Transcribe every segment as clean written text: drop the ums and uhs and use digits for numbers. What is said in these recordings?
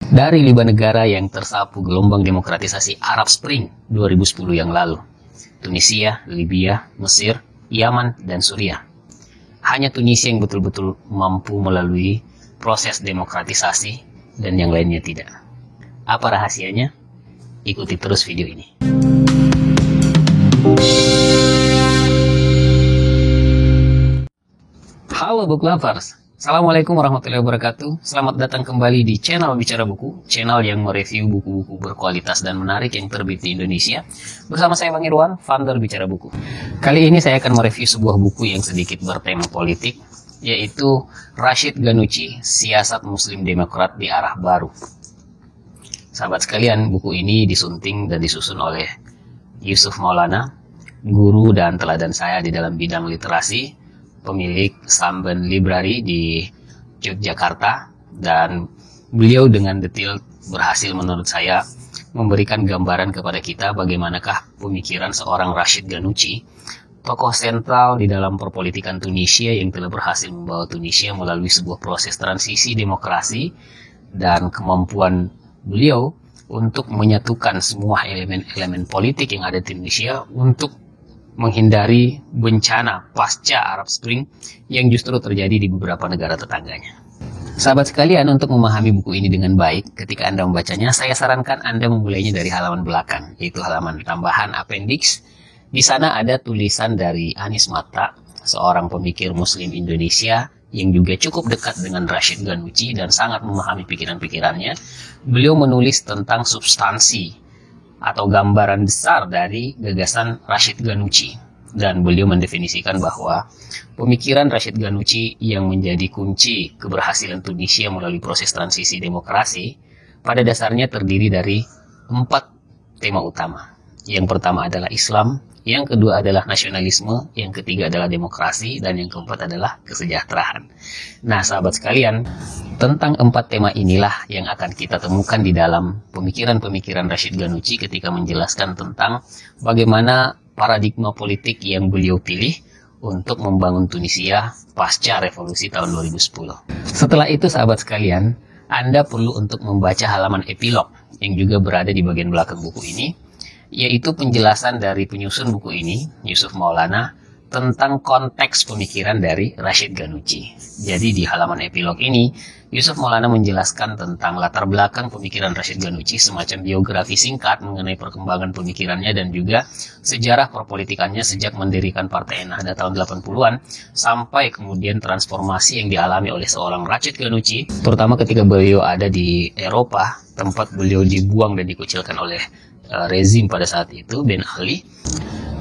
Dari 5 negara yang tersapu gelombang demokratisasi Arab Spring 2010 yang lalu, Tunisia, Libya, Mesir, Yaman, dan Suriah. Hanya Tunisia yang betul-betul mampu melalui proses demokratisasi dan yang lainnya tidak. Apa rahasianya? Ikuti terus video ini. Halo book lovers, Assalamualaikum warahmatullahi wabarakatuh. Selamat datang kembali di channel Bicara Buku, channel yang mereview buku-buku berkualitas dan menarik yang terbit di Indonesia. Bersama saya Bang Irwan, founder Bicara Buku. Kali ini saya akan mereview sebuah buku yang sedikit bertema politik, yaitu Rashid Ghannouchi, Siasat Muslim Demokrat di Arah Baru. Sahabat sekalian, buku ini disunting dan disusun oleh Yusuf Maulana, guru dan teladan saya di dalam bidang literasi, pemilik Samben Library di Yogyakarta, dan beliau dengan detail berhasil menurut saya memberikan gambaran kepada kita bagaimanakah pemikiran seorang Rashid Ghannouchi, tokoh sentral di dalam perpolitikan Tunisia yang telah berhasil membawa Tunisia melalui sebuah proses transisi demokrasi, dan kemampuan beliau untuk menyatukan semua elemen-elemen politik yang ada di Tunisia untuk menghindari bencana pasca Arab Spring yang justru terjadi di beberapa negara tetangganya. Sahabat sekalian, untuk memahami buku ini dengan baik, ketika Anda membacanya, saya sarankan Anda memulainya dari halaman belakang, yaitu halaman tambahan appendix. Di sana ada tulisan dari Anies Mata, seorang pemikir Muslim Indonesia yang juga cukup dekat dengan Rashid Ghannouchi dan sangat memahami pikiran-pikirannya. Beliau menulis tentang substansi atau gambaran besar dari gagasan Rashid Ghannouchi, dan beliau mendefinisikan bahwa pemikiran Rashid Ghannouchi yang menjadi kunci keberhasilan Tunisia melalui proses transisi demokrasi pada dasarnya terdiri dari 4 tema utama. Yang pertama adalah Islam, yang kedua adalah nasionalisme, yang ketiga adalah demokrasi, dan yang keempat adalah kesejahteraan. Nah, sahabat sekalian, tentang 4 tema inilah yang akan kita temukan di dalam pemikiran-pemikiran Rashid Ghannouchi ketika menjelaskan tentang bagaimana paradigma politik yang beliau pilih untuk membangun Tunisia pasca revolusi tahun 2010. Setelah itu, sahabat sekalian, Anda perlu untuk membaca halaman epilog yang juga berada di bagian belakang buku ini, yaitu penjelasan dari penyusun buku ini, Yusuf Maulana, tentang konteks pemikiran dari Rashid Ghannouchi. Jadi di halaman epilog ini, Yusuf Maulana menjelaskan tentang latar belakang pemikiran Rashid Ghannouchi, semacam biografi singkat mengenai perkembangan pemikirannya dan juga sejarah perpolitikannya sejak mendirikan Partai Ennahda tahun 80-an sampai kemudian transformasi yang dialami oleh seorang Rashid Ghannouchi, terutama ketika beliau ada di Eropa, tempat beliau dibuang dan dikucilkan oleh rezim pada saat itu, Ben Ali.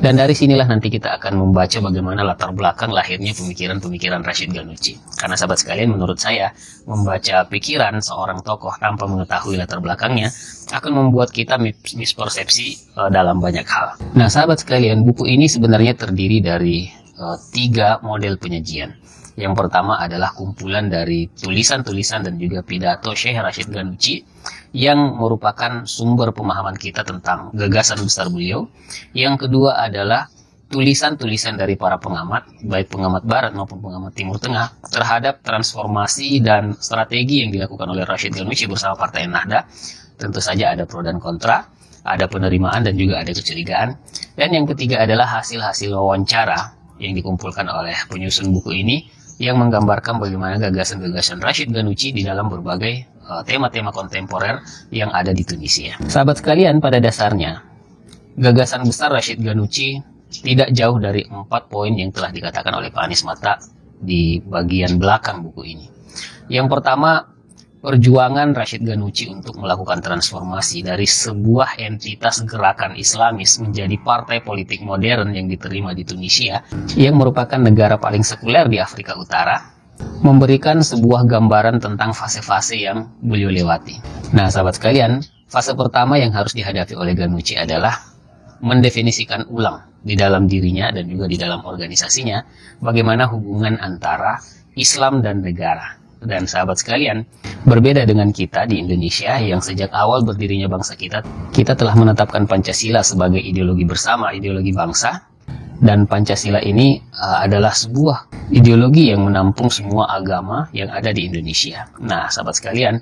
Dan dari sinilah nanti kita akan membaca bagaimana latar belakang lahirnya pemikiran-pemikiran Rashid Ghannouchi. Karena sahabat sekalian, menurut saya, membaca pikiran seorang tokoh tanpa mengetahui latar belakangnya akan membuat kita mispersepsi dalam banyak hal. Nah, sahabat sekalian, buku ini sebenarnya terdiri dari 3 model penyajian. Yang pertama adalah kumpulan dari tulisan-tulisan dan juga pidato Syekh Rashid Ghannouchi yang merupakan sumber pemahaman kita tentang gagasan besar beliau. Yang kedua adalah tulisan-tulisan dari para pengamat, baik pengamat Barat maupun pengamat Timur Tengah, terhadap transformasi dan strategi yang dilakukan oleh Rashid Ghannouchi bersama Partai Ennahda. Tentu saja ada pro dan kontra, ada penerimaan dan juga ada kecurigaan. Dan yang ketiga adalah hasil-hasil wawancara yang dikumpulkan oleh penyusun buku ini, yang menggambarkan bagaimana gagasan-gagasan Rashid Ghannouchi di dalam berbagai tema-tema kontemporer yang ada di Tunisia. Sahabat sekalian, pada dasarnya, gagasan besar Rashid Ghannouchi tidak jauh dari 4 poin yang telah dikatakan oleh Pak Anies Mata di bagian belakang buku ini. Yang pertama, perjuangan Rashid Ghannouchi untuk melakukan transformasi dari sebuah entitas gerakan Islamis menjadi partai politik modern yang diterima di Tunisia, yang merupakan negara paling sekuler di Afrika Utara, memberikan sebuah gambaran tentang fase-fase yang beliau lewati. Nah, sahabat sekalian, fase pertama yang harus dihadapi oleh Ghannouchi adalah mendefinisikan ulang di dalam dirinya dan juga di dalam organisasinya bagaimana hubungan antara Islam dan negara. Dan sahabat sekalian, berbeda dengan kita di Indonesia yang sejak awal berdirinya bangsa kita telah menetapkan Pancasila sebagai ideologi bersama, ideologi bangsa. Dan Pancasila ini adalah sebuah ideologi yang menampung semua agama yang ada di Indonesia. Nah, sahabat sekalian,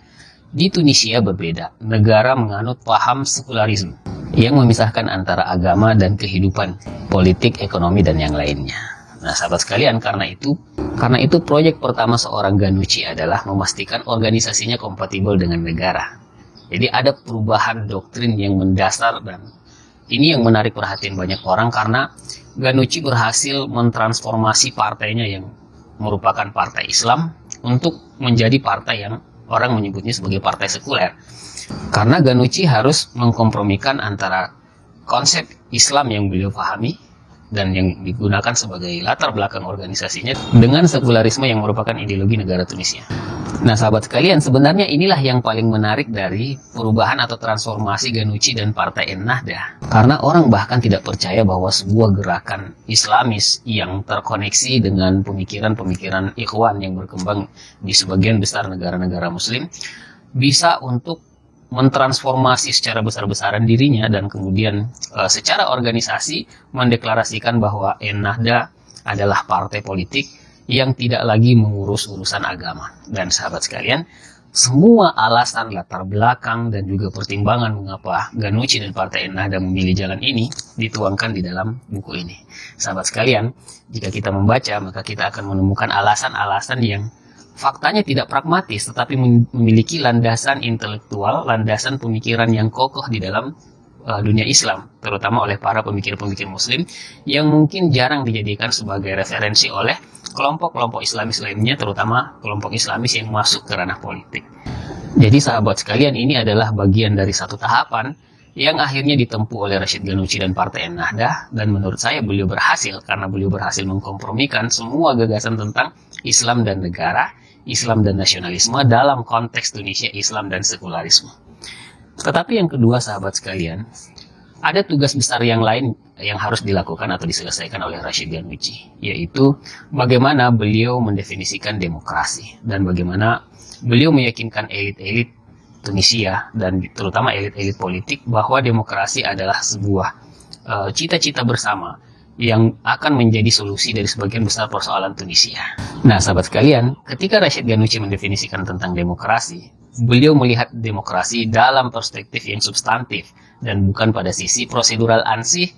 Di Tunisia berbeda, negara menganut paham sekularisme yang memisahkan antara agama dan kehidupan politik, ekonomi, dan yang lainnya. Nah, sahabat sekalian, karena itu proyek pertama seorang Ghannouchi adalah memastikan organisasinya kompatibel dengan negara. Jadi ada perubahan doktrin yang mendasar, dan ini yang menarik perhatian banyak orang karena Ghannouchi berhasil mentransformasi partainya yang merupakan partai Islam untuk menjadi partai yang orang menyebutnya sebagai partai sekuler. Karena Ghannouchi harus mengkompromikan antara konsep Islam yang beliau pahami dan yang digunakan sebagai latar belakang organisasinya dengan sekularisme yang merupakan ideologi negara Tunisia. Nah, sahabat sekalian, sebenarnya inilah yang paling menarik dari perubahan atau transformasi Ghannouchi dan Partai Ennahda. Karena orang bahkan tidak percaya bahwa sebuah gerakan Islamis yang terkoneksi dengan pemikiran-pemikiran ikhwan yang berkembang di sebagian besar negara-negara Muslim bisa untuk mentransformasi secara besar-besaran dirinya dan kemudian secara organisasi mendeklarasikan bahwa Ennahda adalah partai politik yang tidak lagi mengurus urusan agama. Dan sahabat sekalian, semua alasan latar belakang dan juga pertimbangan mengapa Ghannouchi dan Partai Ennahda memilih jalan ini dituangkan di dalam buku ini. Sahabat sekalian, jika kita membaca maka kita akan menemukan alasan-alasan yang faktanya tidak pragmatis tetapi memiliki landasan intelektual, landasan pemikiran yang kokoh di dalam dunia Islam, terutama oleh para pemikir-pemikir Muslim yang mungkin jarang dijadikan sebagai referensi oleh kelompok-kelompok Islamis lainnya, terutama kelompok Islamis yang masuk ke ranah politik. Jadi sahabat sekalian, ini adalah bagian dari satu tahapan yang akhirnya ditempuh oleh Rashid Ghannouchi dan Partai Ennahda, dan menurut saya beliau berhasil karena beliau berhasil mengkompromikan semua gagasan tentang Islam dan negara, Islam dan nasionalisme dalam konteks Tunisia, Islam dan sekularisme. Tetapi yang kedua sahabat sekalian, ada tugas besar yang lain yang harus dilakukan atau diselesaikan oleh Rashid Ghannouchi, yaitu bagaimana beliau mendefinisikan demokrasi dan bagaimana beliau meyakinkan elit-elit Tunisia dan terutama elit-elit politik bahwa demokrasi adalah sebuah cita-cita bersama yang akan menjadi solusi dari sebagian besar persoalan Tunisia. Nah, sahabat sekalian, ketika Rashid Ghannouchi mendefinisikan tentang demokrasi, beliau melihat demokrasi dalam perspektif yang substantif dan bukan pada sisi prosedural ansih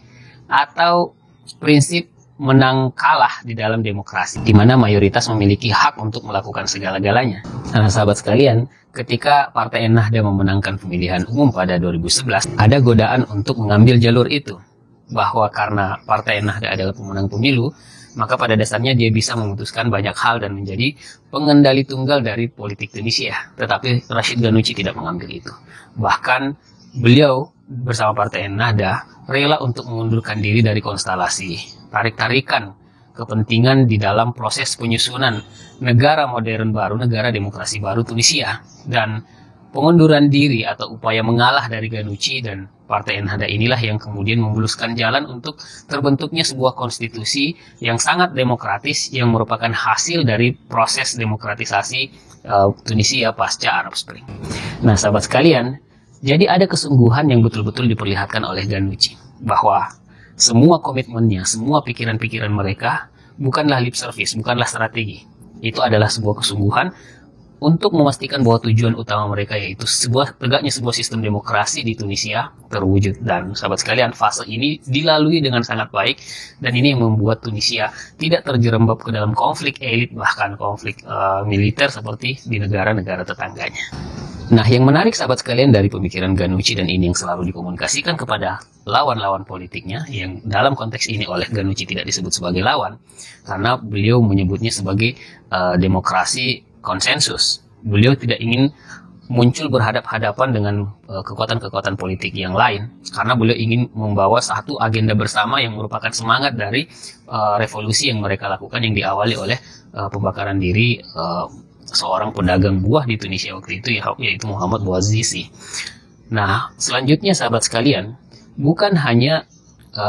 atau prinsip menang kalah di dalam demokrasi, di mana mayoritas memiliki hak untuk melakukan segala-galanya. Nah, sahabat sekalian, ketika Partai Ennahda memenangkan pemilihan umum pada 2011, ada godaan untuk mengambil jalur itu, bahwa karena Partai Ennahda adalah pemenang pemilu, maka pada dasarnya dia bisa memutuskan banyak hal dan menjadi pengendali tunggal dari politik Tunisia. Tetapi Rashid Ghannouchi tidak mengambil itu. Bahkan beliau bersama Partai Ennahda rela untuk mengundurkan diri dari konstelasi tarik-tarikan kepentingan di dalam proses penyusunan negara modern baru, negara demokrasi baru Tunisia. Dan pengunduran diri atau upaya mengalah dari Ghannouchi dan Partai Ennahda inilah yang kemudian memuluskan jalan untuk terbentuknya sebuah konstitusi yang sangat demokratis yang merupakan hasil dari proses demokratisasi Tunisia pasca Arab Spring. Nah, sahabat sekalian, jadi ada kesungguhan yang betul-betul diperlihatkan oleh Ghannouchi bahwa semua komitmennya, semua pikiran-pikiran mereka bukanlah lip service, bukanlah strategi. Itu adalah sebuah kesungguhan untuk memastikan bahwa tujuan utama mereka yaitu tegaknya sebuah sistem demokrasi di Tunisia terwujud. Dan sahabat sekalian, fase ini dilalui dengan sangat baik, dan ini yang membuat Tunisia tidak terjerembab ke dalam konflik elit, bahkan konflik militer seperti di negara-negara tetangganya. Nah, yang menarik sahabat sekalian dari pemikiran Ghannouchi, dan ini yang selalu dikomunikasikan kepada lawan-lawan politiknya, yang dalam konteks ini oleh Ghannouchi tidak disebut sebagai lawan karena beliau menyebutnya sebagai demokrasi konsensus. Beliau tidak ingin muncul berhadap-hadapan dengan kekuatan-kekuatan politik yang lain, karena beliau ingin membawa satu agenda bersama yang merupakan semangat dari revolusi yang mereka lakukan, yang diawali oleh pembakaran diri seorang pedagang buah di Tunisia waktu itu, yaitu Muhammad Bouazizi. Nah, selanjutnya sahabat sekalian, bukan hanya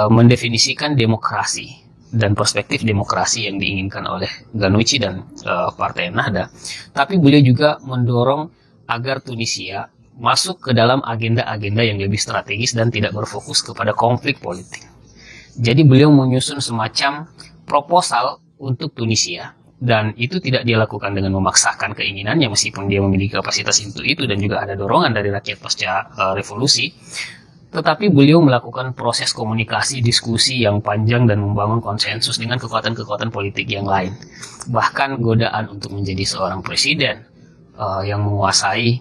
mendefinisikan demokrasi dan perspektif demokrasi yang diinginkan oleh Ghannouchi dan Partai Ennahda, tapi beliau juga mendorong agar Tunisia masuk ke dalam agenda-agenda yang lebih strategis dan tidak berfokus kepada konflik politik. Jadi beliau menyusun semacam proposal untuk Tunisia dan itu tidak dia lakukan dengan memaksakan keinginannya meskipun dia memiliki kapasitas untuk itu dan juga ada dorongan dari rakyat pasca revolusi. Tetapi beliau melakukan proses komunikasi, diskusi yang panjang dan membangun konsensus dengan kekuatan-kekuatan politik yang lain. Bahkan godaan untuk menjadi seorang presiden yang menguasai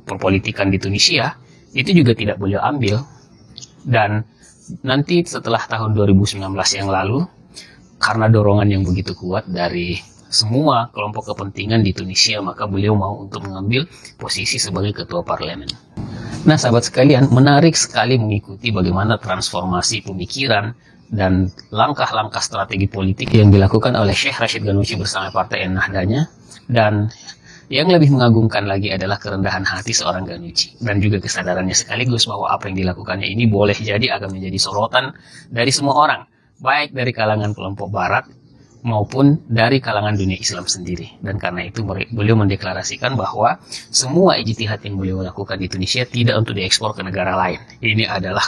perpolitikan di Tunisia itu juga tidak beliau ambil. Dan nanti setelah tahun 2019 yang lalu, karena dorongan yang begitu kuat dari semua kelompok kepentingan di Tunisia, maka beliau mau untuk mengambil posisi sebagai ketua parlemen. Nah, sahabat sekalian, menarik sekali mengikuti bagaimana transformasi pemikiran dan langkah-langkah strategi politik yang dilakukan oleh Syekh Rashid Ghannouchi bersama Partai Ennahdanya. Dan yang lebih mengagumkan lagi adalah kerendahan hati seorang Ghannouchi dan juga kesadarannya sekaligus bahwa apa yang dilakukannya ini boleh jadi akan menjadi sorotan dari semua orang, baik dari kalangan kelompok barat maupun dari kalangan dunia Islam sendiri. Dan karena itu beliau mendeklarasikan bahwa semua ijtihad yang beliau lakukan di Tunisia tidak untuk diekspor ke negara lain. Ini adalah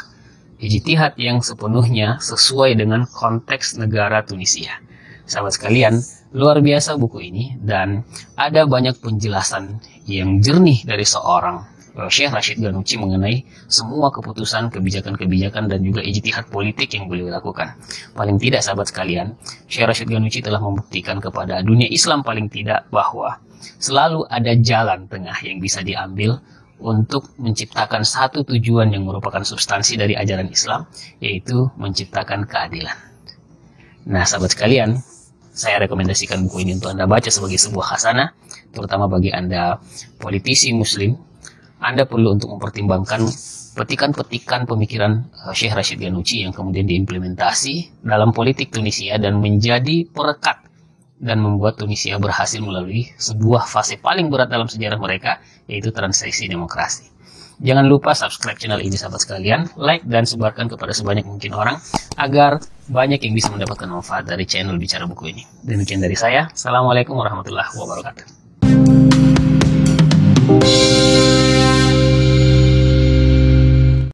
ijtihad yang sepenuhnya sesuai dengan konteks negara Tunisia. Sahabat sekalian, luar biasa buku ini dan ada banyak penjelasan yang jernih dari seorang Syekh Rashid Ghannouchi mengenai semua keputusan, kebijakan-kebijakan dan juga ijtihad politik yang beliau lakukan. Paling tidak sahabat sekalian, Syekh Rashid Ghannouchi telah membuktikan kepada dunia Islam paling tidak bahwa selalu ada jalan tengah yang bisa diambil untuk menciptakan satu tujuan yang merupakan substansi dari ajaran Islam, yaitu menciptakan keadilan. Nah sahabat sekalian, saya rekomendasikan buku ini untuk Anda baca sebagai sebuah khasanah, terutama bagi Anda politisi muslim. Anda perlu untuk mempertimbangkan petikan-petikan pemikiran Syekh Rashid Ghannouchi yang kemudian diimplementasi dalam politik Tunisia dan menjadi perekat dan membuat Tunisia berhasil melalui sebuah fase paling berat dalam sejarah mereka, yaitu transisi demokrasi. Jangan lupa subscribe channel ini sahabat sekalian, like dan sebarkan kepada sebanyak mungkin orang agar banyak yang bisa mendapatkan manfaat dari channel Bicara Buku ini. Demikian dari saya. Assalamualaikum warahmatullahi wabarakatuh.